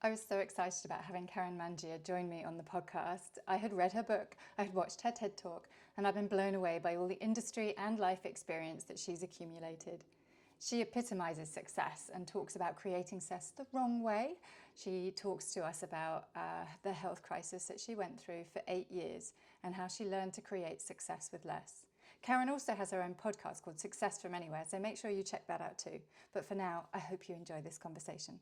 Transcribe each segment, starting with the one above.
I was so excited about having Karen Mangia join me on the podcast. I had read her book, I had watched her TED Talk, and I've been blown away by all the industry and life experience that she's accumulated. She epitomizes success and talks about creating success the wrong way. She talks to us about the health crisis that she went through for 8 years and how she learned to create success with less. Karen also has her own podcast called Success from Anywhere, so make sure you check that out too. But for now, I hope you enjoy this conversation.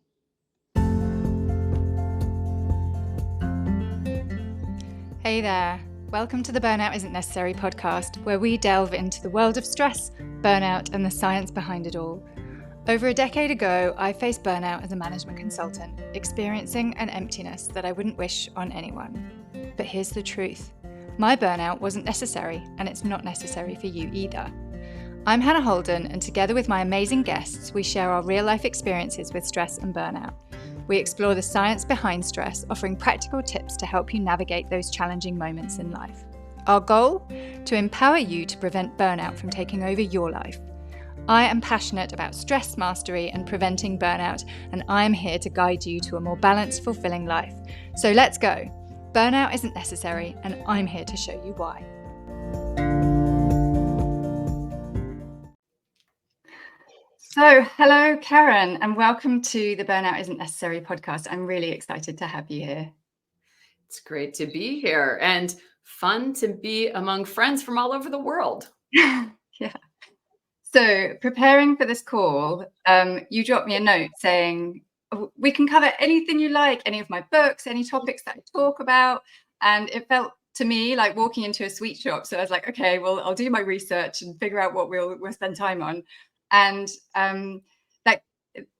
Hey there, welcome to the Burnout Isn't Necessary podcast, where we delve into the world of stress, burnout, and the science behind it all. Over a decade ago, I faced burnout as a management consultant, experiencing an emptiness that I wouldn't wish on anyone. But here's the truth. My burnout wasn't necessary, and it's not necessary for you either. I'm Hannah Holden, and together with my amazing guests, we share our real-life experiences with stress and burnout. We explore the science behind stress, offering practical tips to help you navigate those challenging moments in life. Our goal? To empower you to prevent burnout from taking over your life. I am passionate about stress mastery and preventing burnout, and I am here to guide you to a more balanced, fulfilling life. So let's go. Burnout isn't necessary, and I'm here to show you why. So, hello, Karen, and welcome to the Burnout Isn't Necessary podcast. I'm really excited to have you here. It's great to be here and fun to be among friends from all over the world. Yeah. So, preparing for this call, you dropped me a note saying, we can cover anything you like, any of my books, any topics that I talk about. And it felt to me like walking into a sweet shop. So I was like, okay, well, I'll do my research and figure out what we'll spend time on. And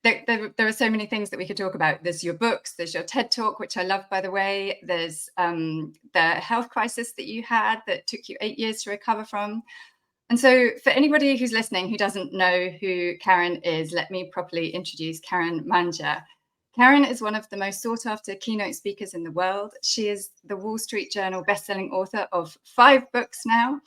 there are so many things that we could talk about. There's your books, there's your TED Talk, which I love, by the way. There's the health crisis that you had that took you 8 years to recover from. And so for anybody who's listening who doesn't know who Karen is, let me properly introduce Karen Mangia. Karen is one of the most sought after keynote speakers in the world. She is the Wall Street Journal bestselling author of 5 books now.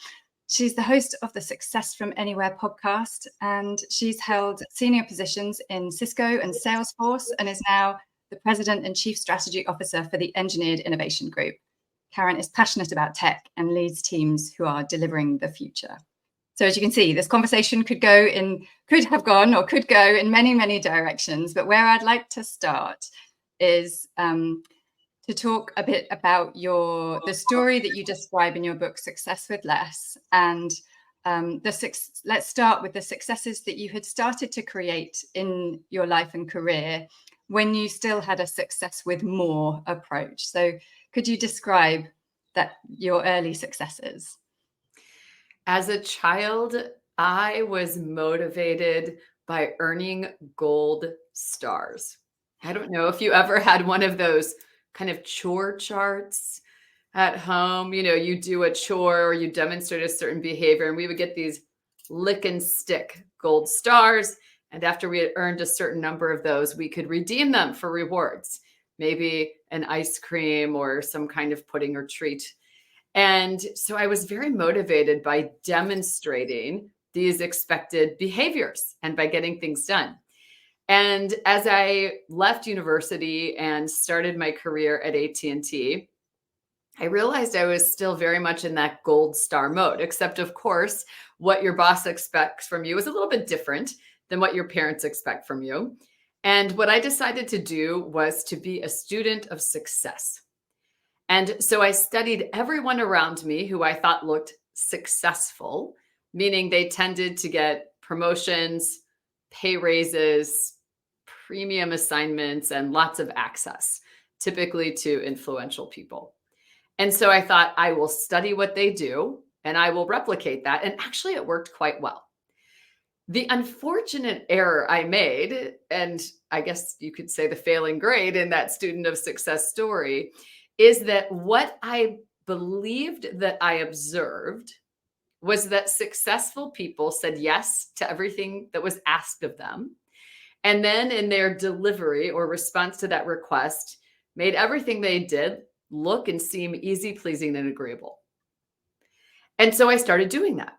She's the host of the Success from Anywhere podcast, and she's held senior positions in Cisco and Salesforce and is now the president and chief strategy officer for the Engineered Innovation Group. Karen is passionate about tech and leads teams who are delivering the future. So as you can see, this conversation could go in many, many directions. But where I'd like to start is to talk a bit about the story that you describe in your book, Success with Less. And let's start with the successes that you had started to create in your life and career when you still had a success with more approach. So could you describe your early successes? As a child, I was motivated by earning gold stars. I don't know if you ever had one of those kind of chore charts at home. You know, you do a chore or you demonstrate a certain behavior, and we would get these lick and stick gold stars. And after we had earned a certain number of those, we could redeem them for rewards, maybe an ice cream or some kind of pudding or treat. And so I was very motivated by demonstrating these expected behaviors and by getting things done. And as I left university and started my career at AT&T, I realized I was still very much in that gold star mode, except of course, what your boss expects from you is a little bit different than what your parents expect from you. And what I decided to do was to be a student of success. And so I studied everyone around me who I thought looked successful, meaning they tended to get promotions, pay raises, premium assignments, and lots of access, typically to influential people. And so I thought, I will study what they do and I will replicate that. And actually, it worked quite well. The unfortunate error I made, and I guess you could say the failing grade in that student of success story, is that what I believed that I observed was that successful people said yes to everything that was asked of them. And then in their delivery or response to that request, made everything they did look and seem easy, pleasing, and agreeable. And so I started doing that.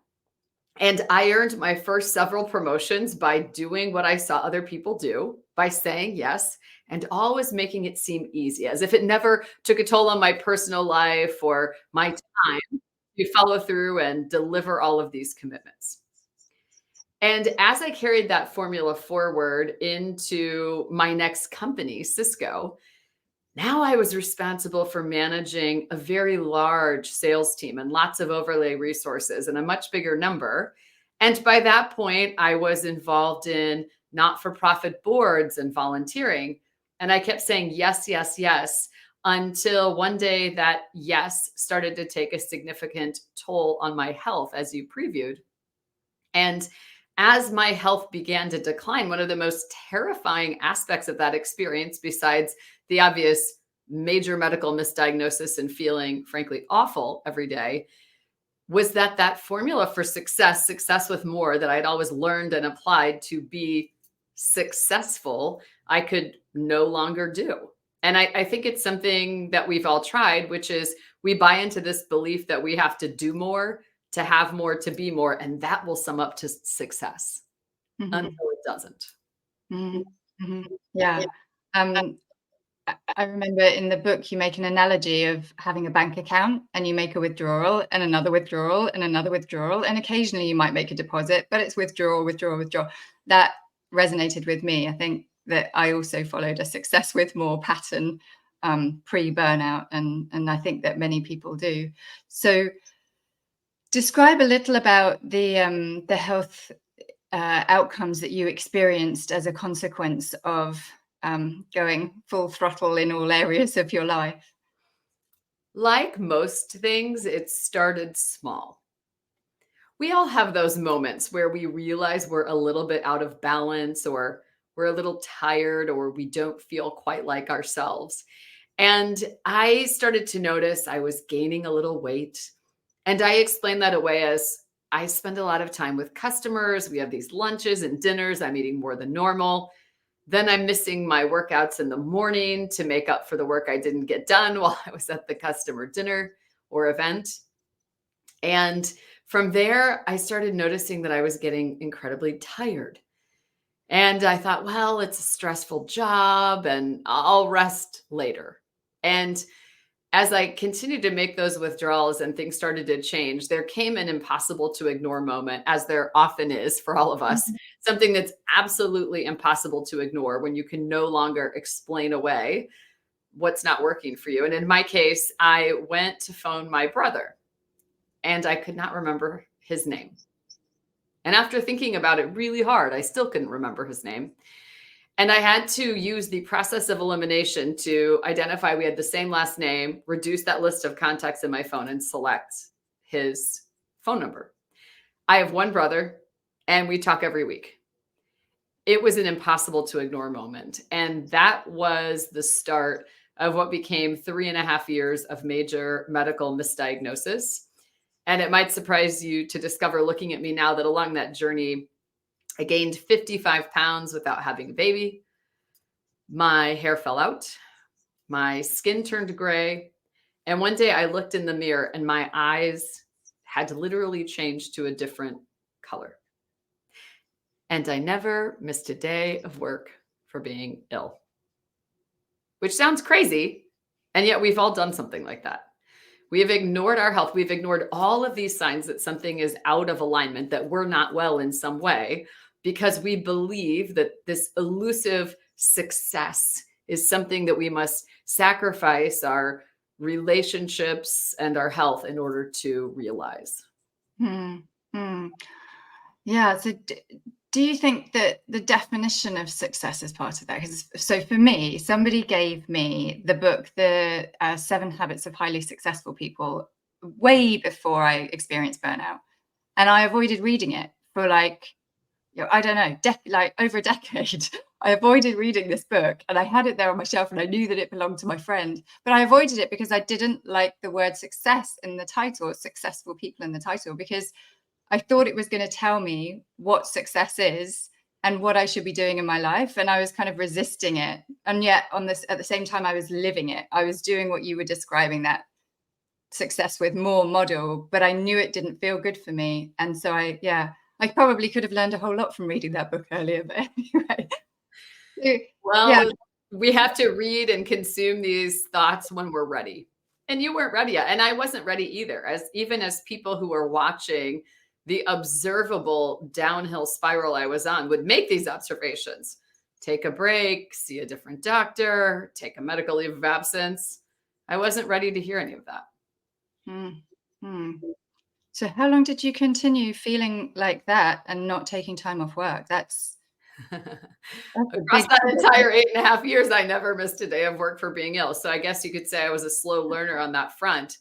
And I earned my first several promotions by doing what I saw other people do by saying yes and always making it seem easy, as if it never took a toll on my personal life or my time to follow through and deliver all of these commitments. And as I carried that formula forward into my next company, Cisco, now I was responsible for managing a very large sales team and lots of overlay resources and a much bigger number. And by that point, I was involved in not for profit boards and volunteering. And I kept saying yes, yes, yes, until one day that yes started to take a significant toll on my health, as you previewed. And as my health began to decline, one of the most terrifying aspects of that experience, besides the obvious major medical misdiagnosis and feeling, frankly, awful every day, was that that formula for success, success with more, that I'd always learned and applied to be successful, I could no longer do. And I think it's something that we've all tried, which is we buy into this belief that we have to do more, to have more, to be more, and that will sum up to success until it doesn't. Yeah. I remember in the book, you make an analogy of having a bank account and you make a withdrawal and another withdrawal and another withdrawal. And occasionally you might make a deposit, but it's withdrawal, withdrawal, withdrawal. That resonated with me. I think that I also followed a success with more pattern pre-burnout. And I think that many people do. So describe a little about the health outcomes that you experienced as a consequence of going full throttle in all areas of your life. Like most things, it started small. We all have those moments where we realize we're a little bit out of balance, or we're a little tired, or we don't feel quite like ourselves. And I started to notice I was gaining a little weight. And I explained that away as I spend a lot of time with customers. We have these lunches and dinners. I'm eating more than normal. Then I'm missing my workouts in the morning to make up for the work I didn't get done while I was at the customer dinner or event. And from there, I started noticing that I was getting incredibly tired. And I thought, well, it's a stressful job and I'll rest later. And as I continued to make those withdrawals and things started to change, there came an impossible to ignore moment, as there often is for all of us, something that's absolutely impossible to ignore when you can no longer explain away what's not working for you. And in my case, I went to phone my brother and I could not remember his name. And after thinking about it really hard, I still couldn't remember his name. And I had to use the process of elimination to identify we had the same last name, reduce that list of contacts in my phone, and select his phone number. I have one brother, and we talk every week. It was an impossible to ignore moment. And that was the start of what became 3.5 years of major medical misdiagnosis. And it might surprise you to discover, looking at me now, that along that journey, I gained 55 pounds without having a baby. My hair fell out. My skin turned gray. And one day I looked in the mirror and my eyes had literally changed to a different color. And I never missed a day of work for being ill, which sounds crazy. And yet we've all done something like that. We have ignored our health. We've ignored all of these signs that something is out of alignment, that we're not well in some way, because we believe that this elusive success is something that we must sacrifice our relationships and our health in order to realize. Yeah. So do you think that the definition of success is part of that? So for me, somebody gave me the book, The 7 Habits of Highly Successful People, way before I experienced burnout. And I avoided reading it for I don't know, over a decade. I avoided reading this book, and I had it there on my shelf, and I knew that it belonged to my friend, but I avoided it because I didn't like the word success in the title, successful people in the title, because I thought it was going to tell me what success is and what I should be doing in my life. And I was kind of resisting it. And yet at the same time, I was living it. I was doing what you were describing, that success with more model, but I knew it didn't feel good for me. And so I probably could have learned a whole lot from reading that book earlier, but anyway. Yeah. Well, we have to read and consume these thoughts when we're ready. And you weren't ready yet. And I wasn't ready either. Even as people who were watching the observable downhill spiral I was on would make these observations. Take a break, see a different doctor, take a medical leave of absence. I wasn't ready to hear any of that. Mm, mm. So how long did you continue feeling like that and not taking time off work? That's a Across big that entire 8.5 years, I never missed a day of work for being ill. So I guess you could say I was a slow learner on that front.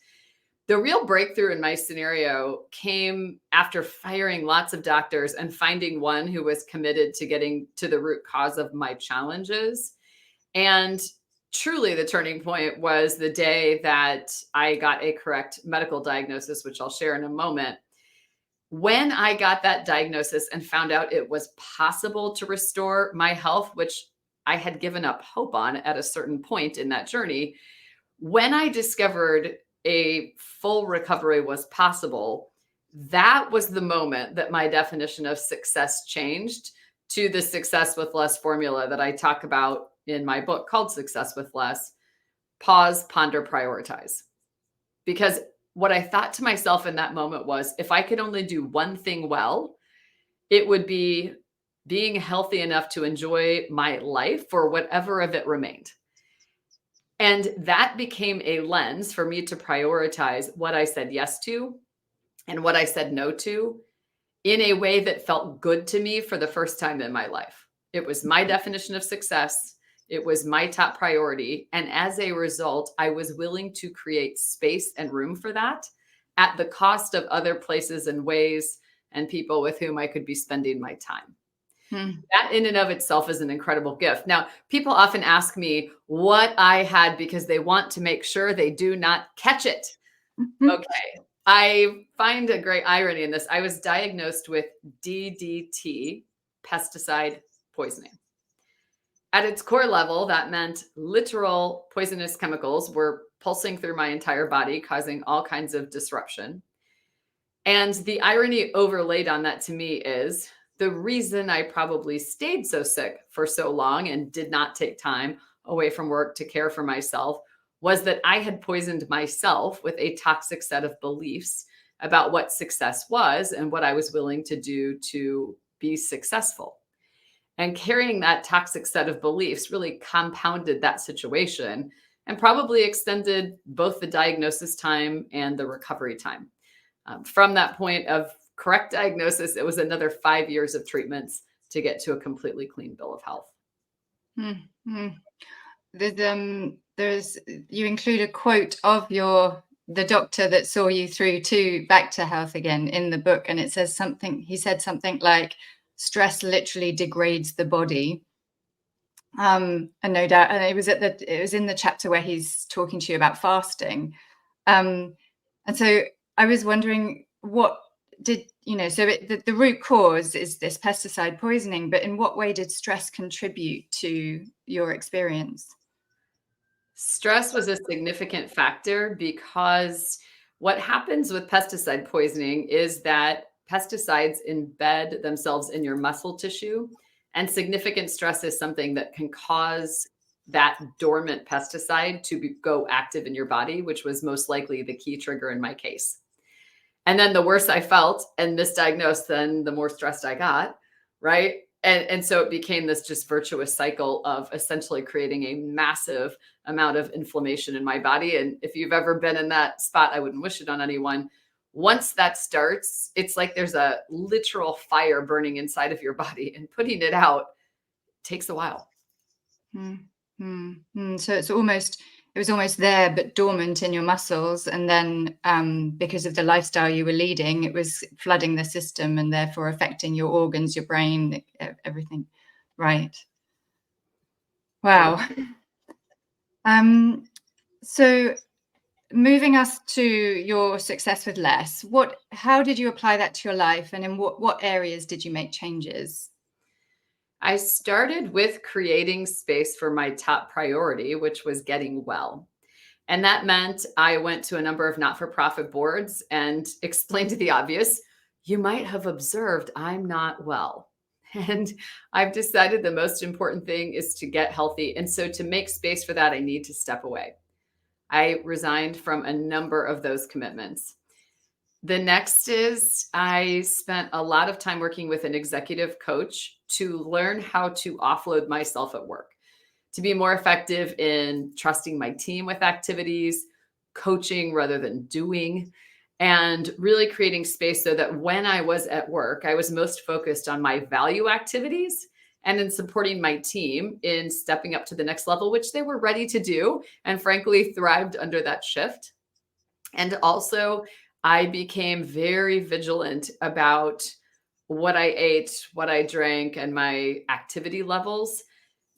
The real breakthrough in my scenario came after firing lots of doctors and finding one who was committed to getting to the root cause of my challenges. And truly, the turning point was the day that I got a correct medical diagnosis, which I'll share in a moment. When I got that diagnosis and found out it was possible to restore my health, which I had given up hope on at a certain point in that journey, when I discovered a full recovery was possible, that was the moment that my definition of success changed to the success with less formula that I talk about in my book called Success with Less. Pause, ponder, prioritize. Because what I thought to myself in that moment was, if I could only do one thing well, it would be being healthy enough to enjoy my life for whatever of it remained. And that became a lens for me to prioritize what I said yes to and what I said no to in a way that felt good to me for the first time in my life. It was my definition of success. It was my top priority. And as a result, I was willing to create space and room for that at the cost of other places and ways and people with whom I could be spending my time. That in and of itself is an incredible gift. Now, people often ask me what I had because they want to make sure they do not catch it. Okay. I find a great irony in this. I was diagnosed with DDT, pesticide poisoning. At its core level, that meant literal poisonous chemicals were pulsing through my entire body, causing all kinds of disruption. And the irony overlaid on that to me is the reason I probably stayed so sick for so long and did not take time away from work to care for myself was that I had poisoned myself with a toxic set of beliefs about what success was and what I was willing to do to be successful. And carrying that toxic set of beliefs really compounded that situation and probably extended both the diagnosis time and the recovery time. From that point of correct diagnosis, it was another 5 years of treatments to get to a completely clean bill of health. Mm-hmm. There's you include a quote of the doctor that saw you through to back to health again in the book, and it says something. He said something like, "Stress literally degrades the body." And no doubt, and it was in the chapter where he's talking to you about fasting. And so I was wondering, what did so the root cause is this pesticide poisoning, but in what way did stress contribute to your experience? Stress was a significant factor because what happens with pesticide poisoning is that pesticides embed themselves in your muscle tissue, and significant stress is something that can cause that dormant pesticide to go active in your body, which was most likely the key trigger in my case. And then the worse I felt and misdiagnosed, then the more stressed I got, right? And so it became this just virtuous cycle of essentially creating a massive amount of inflammation in my body. And if you've ever been in that spot, I wouldn't wish it on anyone. Once that starts, it's like there's a literal fire burning inside of your body, and putting it out takes a while. So it was almost there, but dormant in your muscles. And then because of the lifestyle you were leading, it was flooding the system and therefore affecting your organs, your brain, everything. Right. Wow. So moving us to your success with less, how did you apply that to your life, and in what areas did you make changes? I started with creating space for my top priority, which was getting well. And that meant I went to a number of not-for-profit boards and explained the obvious. You might have observed I'm not well. And I've decided the most important thing is to get healthy. And so to make space for that, I need to step away. I resigned from a number of those commitments. The next is I spent a lot of time working with an executive coach to learn how to offload myself at work, to be more effective in trusting my team with activities, coaching rather than doing, and really creating space so that when I was at work, I was most focused on my value activities and in supporting my team in stepping up to the next level, which they were ready to do and frankly thrived under that shift. And also, I became very vigilant about what I ate, what I drank, and my activity levels,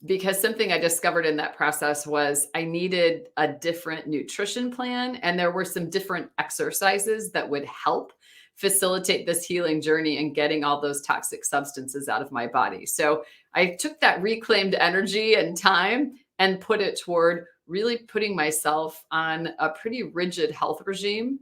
because something I discovered in that process was I needed a different nutrition plan, and there were some different exercises that would help facilitate this healing journey and getting all those toxic substances out of my body. So I took that reclaimed energy and time and put it toward really putting myself on a pretty rigid health regime.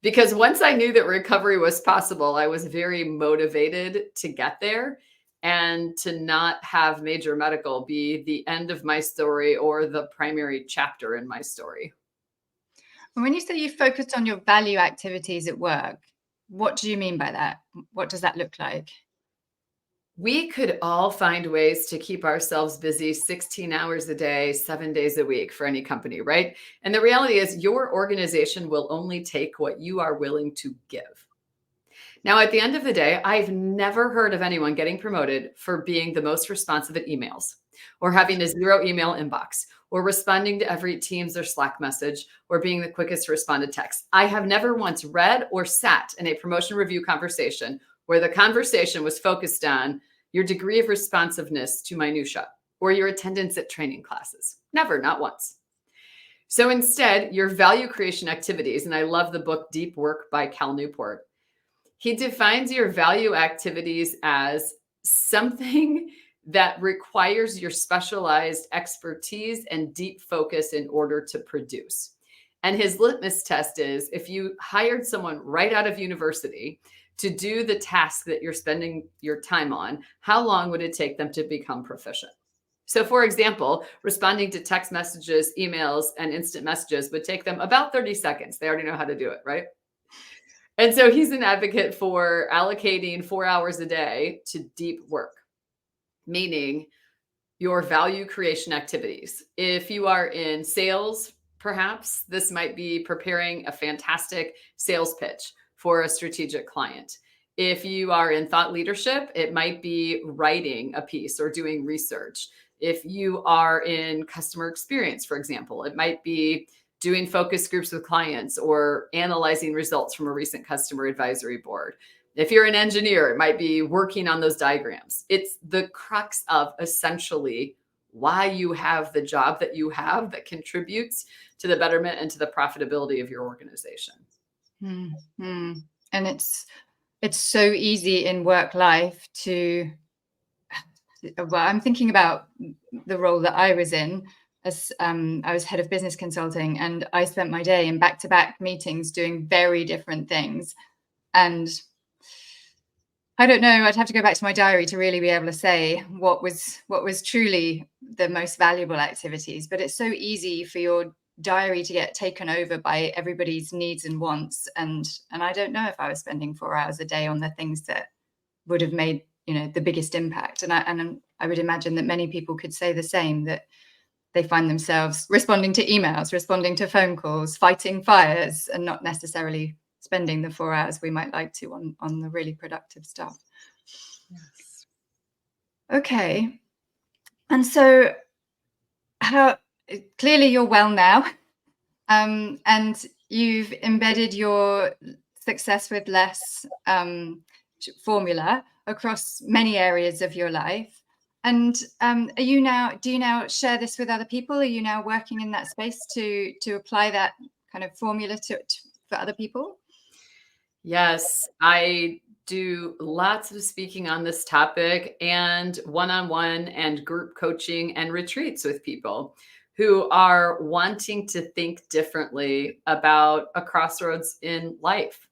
Because once I knew that recovery was possible, I was very motivated to get there and to not have major medical be the end of my story or the primary chapter in my story. And when you say you focused on your value activities at work, what do you mean by that? What does that look like? We could all find ways to keep ourselves busy 16 hours a day, 7 days a week for any company, right? And the reality is, your organization will only take what you are willing to give. Now, at the end of the day, I've never heard of anyone getting promoted for being the most responsive at emails, or having a zero email inbox, or responding to every Teams or Slack message, or being the quickest to respond to text. I have never once read or sat in a promotion review conversation where the conversation was focused on your degree of responsiveness to minutia or your attendance at training classes. Never, not once. So instead, your value creation activities, and I love the book Deep Work by Cal Newport. He defines your value activities as something that requires your specialized expertise and deep focus in order to produce. And his litmus test is, if you hired someone right out of university to do the task that you're spending your time on, how long would it take them to become proficient? So for example, responding to text messages, emails, and instant messages would take them about 30 seconds. They already know how to do it, right? And so he's an advocate for allocating 4 hours a day to deep work, meaning your value creation activities. If you are in sales, perhaps this might be preparing a fantastic sales pitch for a strategic client. If you are in thought leadership, it might be writing a piece or doing research. If you are in customer experience, for example, it might be doing focus groups with clients or analyzing results from a recent customer advisory board. If you're an engineer, it might be working on those diagrams. It's the crux of essentially why you have the job that you have that contributes to the betterment and to the profitability of your organization. Mm-hmm. And it's so easy in work life to, well, I'm thinking about the role that I was in as I was head of business consulting, and I spent my day in back-to-back meetings doing very different things. And I don't know, I'd have to go back to my diary to really be able to say what was truly the most valuable activities. But it's so easy for your diary to get taken over by everybody's needs and wants. And I don't know if I was spending 4 hours a day on the things that would have made, the biggest impact. And I would imagine that many people could say the same, that they find themselves responding to emails, responding to phone calls, fighting fires, and not necessarily spending the 4 hours we might like to on the really productive stuff. Yes. Okay. And so clearly you're well now, and you've embedded your success with less formula across many areas of your life. And do you now share this with other people? Are you now working in that space to apply that kind of formula for other people? Yes, I do lots of speaking on this topic and one-on-one and group coaching and retreats with people who are wanting to think differently about a crossroads in life.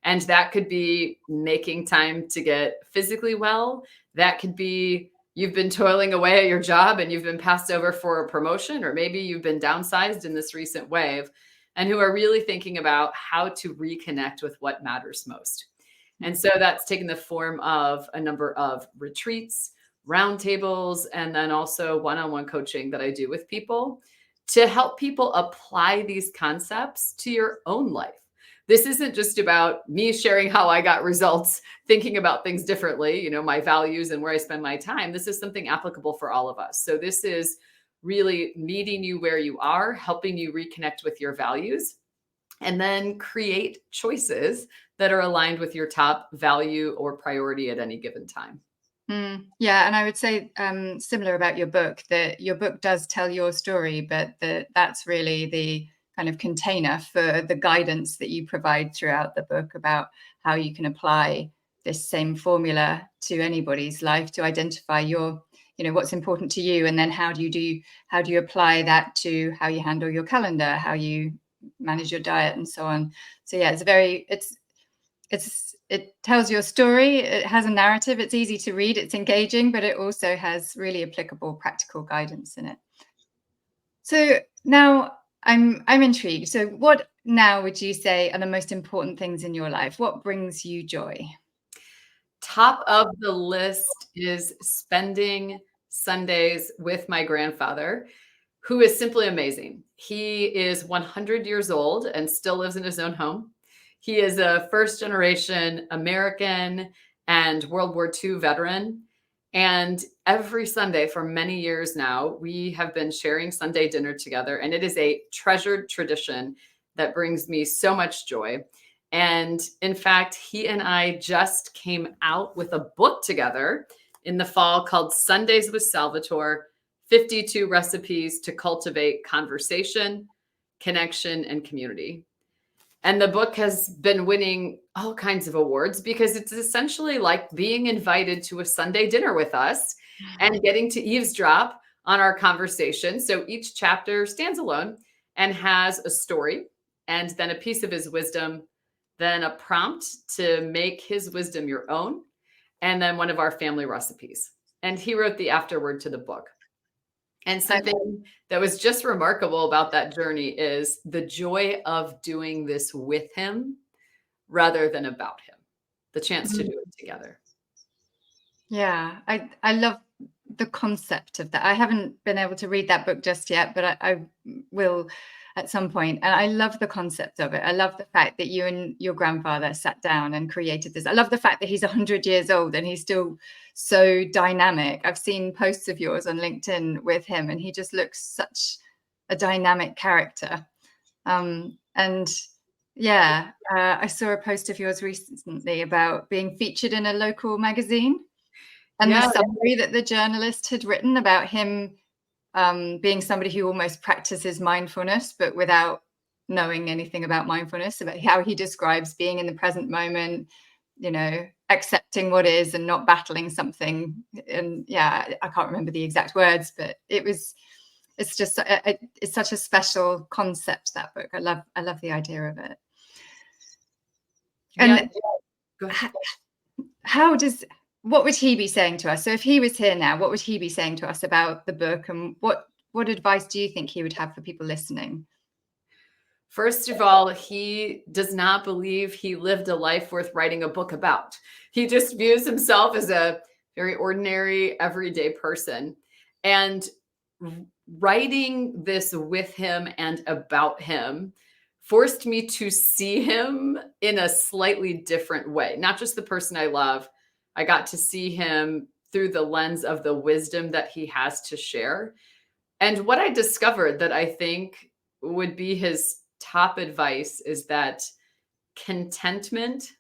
And that could be making time to get physically well. That could be you've been toiling away at your job and you've been passed over for a promotion, or maybe you've been downsized in this recent wave, and who are really thinking about how to reconnect with what matters most. And so that's taken the form of a number of retreats, roundtables, and then also one-on-one coaching that I do with people to help people apply these concepts to your own life. This isn't just about me sharing how I got results, thinking about things differently, my values and where I spend my time. This is something applicable for all of us. So this is really meeting you where you are, helping you reconnect with your values, and then create choices that are aligned with your top value or priority at any given time. Yeah. And I would say similar about your book, that your book does tell your story, but that's really the kind of container for the guidance that you provide throughout the book about how you can apply this same formula to anybody's life to identify your, what's important to you. And then how do you apply that to how you handle your calendar, how you manage your diet and so on. So yeah, it tells your story. It has a narrative. It's easy to read. It's engaging, but it also has really applicable practical guidance in it. So now I'm intrigued. So what now would you say are the most important things in your life? What brings you joy? Top of the list is spending Sundays with my grandfather, who is simply amazing. He is 100 years old and still lives in his own home. He is a first generation American and World War II veteran. And every Sunday for many years now, we have been sharing Sunday dinner together. And it is a treasured tradition that brings me so much joy. And in fact, he and I just came out with a book together in the fall called Sundays with Salvator, 52 Recipes to Cultivate Conversation, Connection, and Community. And the book has been winning all kinds of awards because it's essentially like being invited to a Sunday dinner with us and getting to eavesdrop on our conversation. So each chapter stands alone and has a story and then a piece of his wisdom, then a prompt to make his wisdom your own, and then one of our family recipes. And he wrote the afterword to the book. And something that was just remarkable about that journey is the joy of doing this with him rather than about him, the chance to do it together. Yeah, I love the concept of that. I haven't been able to read that book just yet, but I will at some point. And I love the concept of it. I love the fact that you and your grandfather sat down and created this. I love the fact that he's 100 years old and he's still so dynamic. I've seen posts of yours on LinkedIn with him, and he just looks such a dynamic character. And yeah, I saw a post of yours recently about being featured in a local magazine, and the summary that the journalist had written about him being somebody who almost practices mindfulness, but without knowing anything about mindfulness, about how he describes being in the present moment, accepting what is and not battling something. And yeah, I can't remember the exact words, but it's such a special concept, that book. I love the idea of it. And what would he be saying to us? So if he was here now, what would he be saying to us about the book, and what advice do you think he would have for people listening? First of all, he does not believe he lived a life worth writing a book about. He just views himself as a very ordinary, everyday person. And writing this with him and about him forced me to see him in a slightly different way. Not just the person I love. I got to see him through the lens of the wisdom that he has to share. And what I discovered that I think would be his top advice is that contentment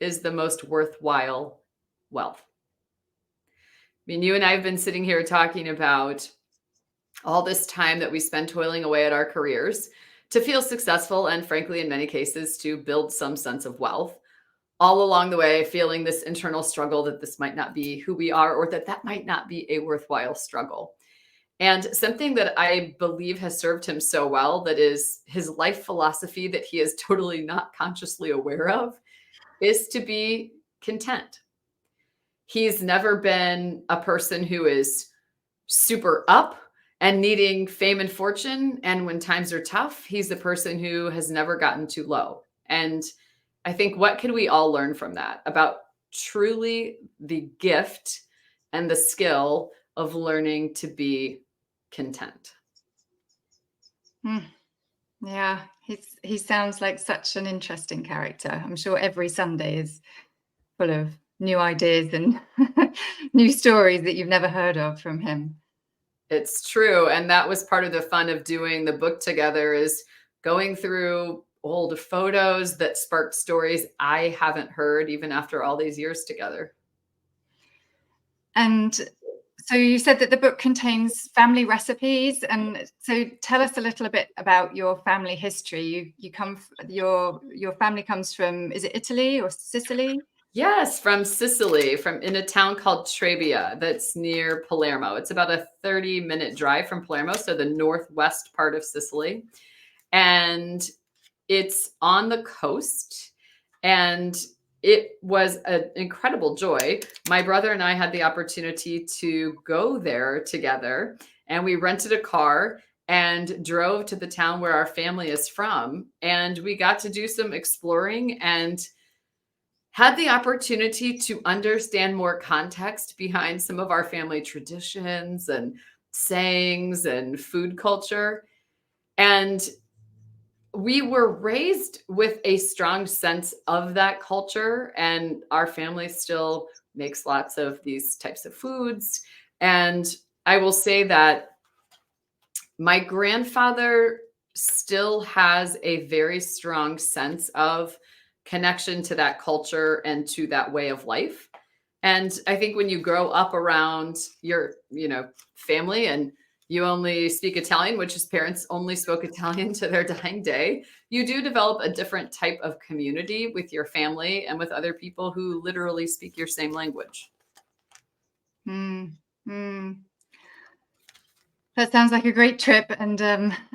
is the most worthwhile wealth. I mean, you and I have been sitting here talking about all this time that we spend toiling away at our careers to feel successful and, frankly, in many cases, to build some sense of wealth. All along the way, feeling this internal struggle that this might not be who we are, or that might not be a worthwhile struggle. And something that I believe has served him so well, that is his life philosophy that he is totally not consciously aware of, is to be content. He's never been a person who is super up and needing fame and fortune. And when times are tough, he's the person who has never gotten too low. And I think what can we all learn from that about truly the gift and the skill of learning to be content? Yeah, he sounds like such an interesting character. I'm sure every Sunday is full of new ideas and new stories that you've never heard of from him. It's true. And that was part of the fun of doing the book together, is going through old photos that sparked stories I haven't heard even after all these years together. And so you said that the book contains family recipes, and so tell us a little bit about your family history. Your family comes from, is it Italy or Sicily? Yes, from Sicily, from in a town called Trebia that's near Palermo. It's about a 30-minute drive from Palermo, so the northwest part of Sicily. And it's on the coast, and it was an incredible joy. My brother and I had the opportunity to go there together, and we rented a car and drove to the town where our family is from. And we got to do some exploring and had the opportunity to understand more context behind some of our family traditions and sayings and food culture. And we were raised with a strong sense of that culture, and our family still makes lots of these types of foods. And I will say that my grandfather still has a very strong sense of connection to that culture and to that way of life. And I think when you grow up around your, family, and you only speak Italian, which his parents only spoke Italian to their dying day, you do develop a different type of community with your family and with other people who literally speak your same language. That sounds like a great trip, and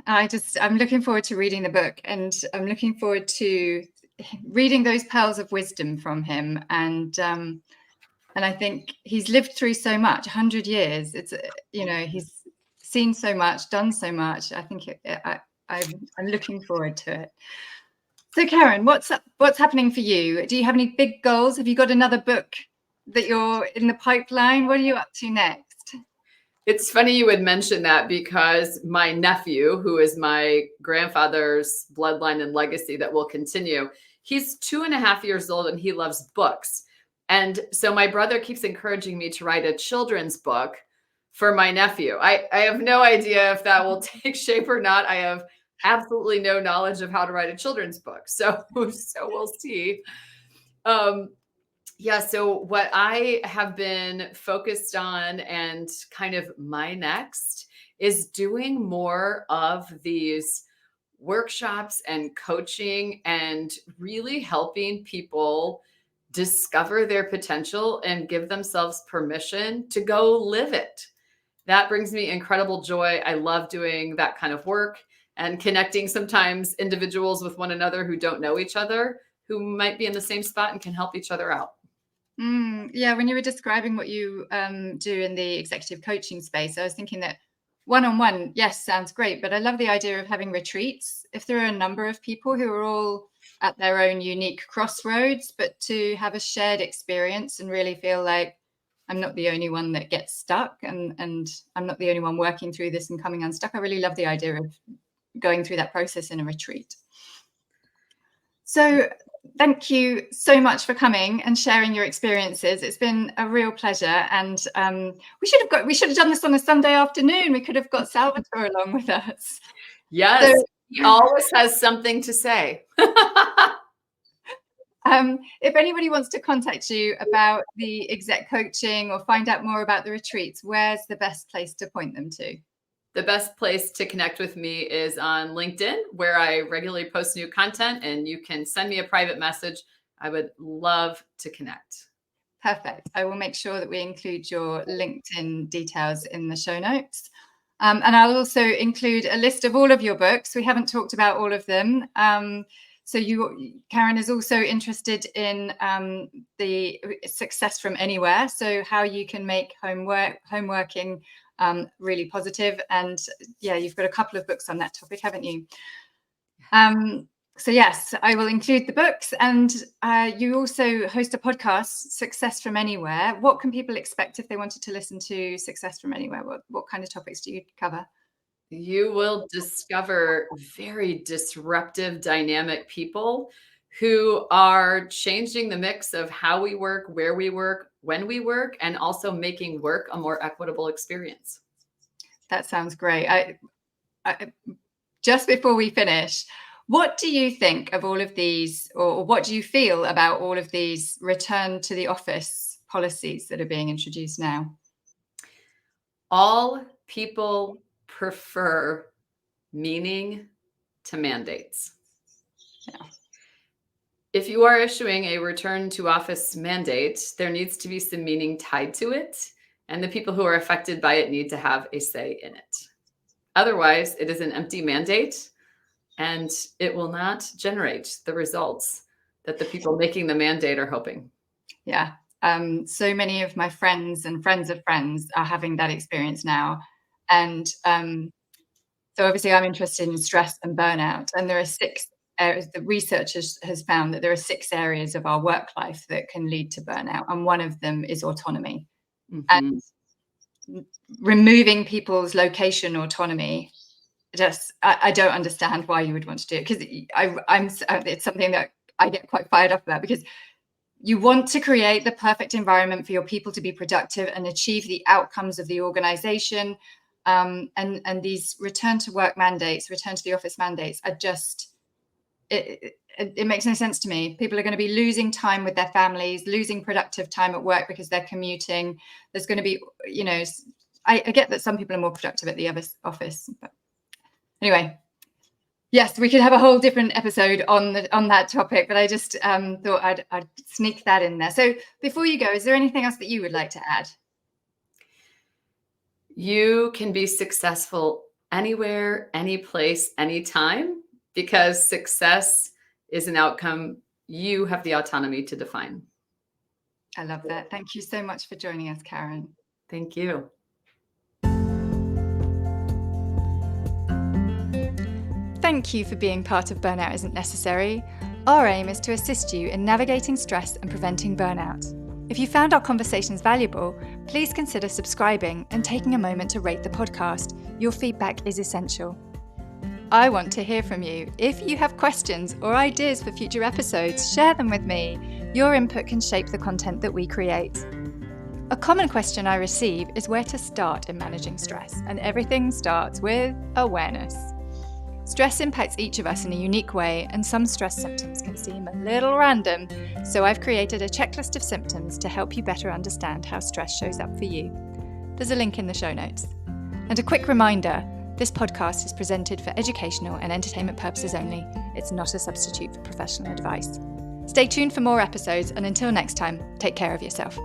I'm looking forward to reading the book, and I'm looking forward to reading those pearls of wisdom from him. And I think he's lived through so much, 100 years. It's he's seen so much, done so much. I think I'm looking forward to it. So, Karen, what's happening for you? Do you have any big goals? Have you got another book that you're in the pipeline? What are you up to next? It's funny you would mention that, because my nephew, who is my grandfather's bloodline and legacy that will continue, he's 2.5 years old and he loves books. And so my brother keeps encouraging me to write a children's book for my nephew. I have no idea if that will take shape or not. I have absolutely no knowledge of how to write a children's book. So we'll see. Yeah, so what I have been focused on, and kind of my next, is doing more of these workshops and coaching and really helping people discover their potential and give themselves permission to go live it. That brings me incredible joy. I love doing that kind of work and connecting sometimes individuals with one another who don't know each other, who might be in the same spot and can help each other out. Yeah, when you were describing what you do in the executive coaching space, I was thinking that one-on-one, yes, sounds great, but I love the idea of having retreats. If there are a number of people who are all at their own unique crossroads, but to have a shared experience and really feel like I'm not the only one that gets stuck, and I'm not the only one working through this and coming unstuck. I really love the idea of going through that process in a retreat. So thank you so much for coming and sharing your experiences. It's been a real pleasure, and we should have done this on a Sunday afternoon. We could have got Salvator along with us. Yes, so, he always has something to say. If anybody wants to contact you about the exec coaching or find out more about the retreats, where's the best place to point them to? The best place to connect with me is on LinkedIn, where I regularly post new content, and you can send me a private message. I would love to connect. Perfect. I will make sure that we include your LinkedIn details in the show notes. And I'll also include a list of all of your books. We haven't talked about all of them. So Karen is also interested in the success from anywhere. So how you can make homeworking really positive. And yeah, you've got a couple of books on that topic, haven't you? So yes, I will include the books. And you also host a podcast, Success from Anywhere. What can people expect if they wanted to listen to Success from Anywhere? What kind of topics do you cover? You will discover very disruptive, dynamic people who are changing the mix of how we work, where we work, when we work, and also making work a more equitable experience. That sounds great. I just before we finish, what do you think of all of these, or what do you feel about all of these return to the office policies that are being introduced now? All people prefer meaning to mandates. Yeah. If you are issuing a return to office mandate, there needs to be some meaning tied to it, and the people who are affected by it need to have a say in it. Otherwise, it is an empty mandate, and it will not generate the results that the people making the mandate are hoping. Yeah. So many of my friends and friends of friends are having that experience now. And so obviously I'm interested in stress and burnout. And there are 6 areas, the research has found that there are 6 areas of our work life that can lead to burnout. And one of them is autonomy. Mm-hmm. And removing people's location autonomy, I don't understand why you would want to do it, because it's something that I get quite fired up about, because you want to create the perfect environment for your people to be productive and achieve the outcomes of the organization. And these return to work mandates, return to the office mandates are just, it makes no sense to me. People are going to be losing time with their families, losing productive time at work because they're commuting. There's going to be, I get that some people are more productive at the office, but anyway. Yes, we could have a whole different episode on that topic, but I just thought I'd sneak that in there. So before you go, is there anything else that you would like to add? You can be successful anywhere, any place, anytime, because success is an outcome you have the autonomy to define. I love that. Thank you so much for joining us, Karen. Thank you. Thank you for being part of Burnout Isn't Necessary. Our aim is to assist you in navigating stress and preventing burnout. If you found our conversations valuable, please consider subscribing and taking a moment to rate the podcast. Your feedback is essential. I want to hear from you. If you have questions or ideas for future episodes, share them with me. Your input can shape the content that we create. A common question I receive is where to start in managing stress, and everything starts with awareness. Stress impacts each of us in a unique way, and some stress symptoms can seem a little random, so I've created a checklist of symptoms to help you better understand how stress shows up for you. There's a link in the show notes. And a quick reminder, this podcast is presented for educational and entertainment purposes only. It's not a substitute for professional advice. Stay tuned for more episodes, and until next time, take care of yourself.